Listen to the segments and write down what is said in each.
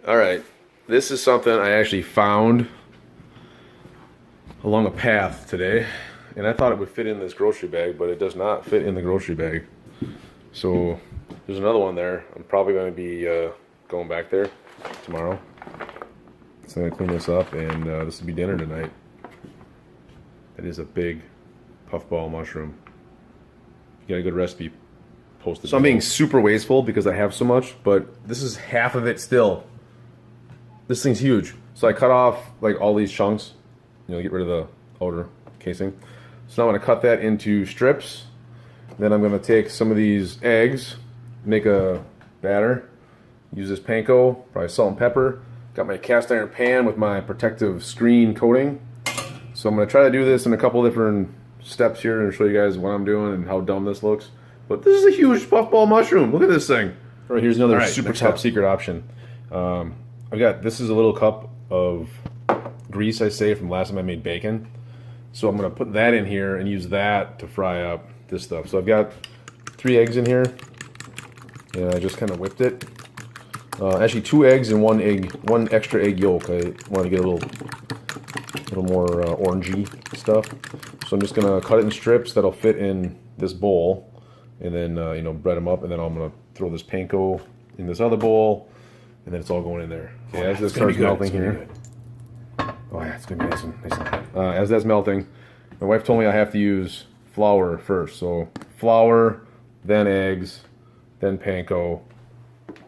All right, this is something I actually found along a path today, and I thought it would fit in this grocery bag, but it does not fit in the grocery bag. So there's another one there. I'm probably going to be going back there tomorrow. So I'm going to clean this up, and this will be dinner tonight. It is a big puffball mushroom. If you got a good recipe, post it. So I'm being super wasteful because I have so much, but this is half of it still. This thing's huge. So I cut off like all these chunks, get rid of the outer casing. So now I'm gonna cut that into strips. Then I'm gonna take some of these eggs, make a batter, use this panko, probably salt and pepper. Got my cast iron pan with my protective screen coating. So I'm gonna try to do this in a couple different steps here and show you guys what I'm doing and how dumb this looks. But this is a huge puffball mushroom. Look at this thing. All right, here's another super top secret option. This is a little cup of grease, I say, from last time I made bacon. So I'm gonna put that in here and use that to fry up this stuff. So I've got 3 eggs in here, and I just kind of whipped it. Actually 2 eggs and 1 extra egg yolk. I want to get a little more orangey stuff. So I'm just gonna cut it in strips that'll fit in this bowl, and then bread them up, and then I'm gonna throw this panko in this other bowl, and then it's all going in there. Okay, as this starts melting here. Oh yeah, it's gonna be nice and hot. As that's melting, my wife told me I have to use flour first. So flour, then eggs, then panko,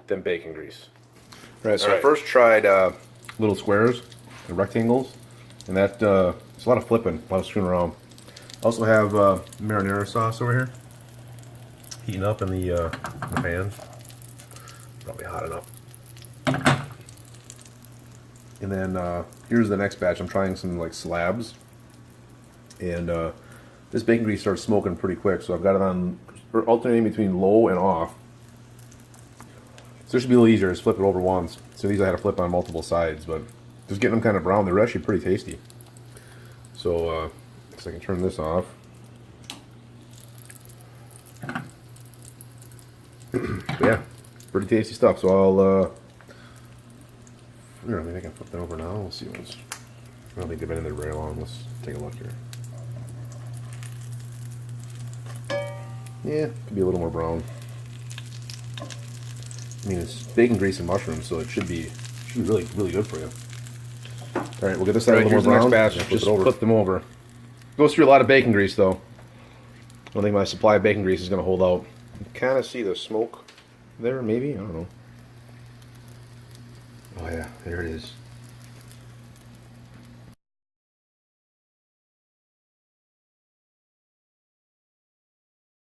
then bacon grease. All right, so I first tried little squares, the rectangles, and that it's a lot of flipping, a lot of screwing around. I also have marinara sauce over here, heating up in the pan. Probably hot enough. And then here's the next batch. I'm trying some like slabs, and this bacon grease starts smoking pretty quick, so I've got it on alternating between low and off. So this should be a little easier. Just flip it over once. So these I had to flip on multiple sides, but just getting them kind of brown. They're actually pretty tasty. So I can turn this off. Yeah, pretty tasty stuff. So I'll maybe I can flip that over now. We'll see what's. I don't think they've been in there very long. Let's take a look here. Yeah, could be a little more brown. I mean, it's bacon grease and mushrooms, so it should be really, really good for you. All right, we'll get this side a little more brown. Next batch, just flip them over. Goes through a lot of bacon grease, though. I don't think my supply of bacon grease is going to hold out. You kind of see the smoke there, maybe? I don't know. Oh yeah, there it is.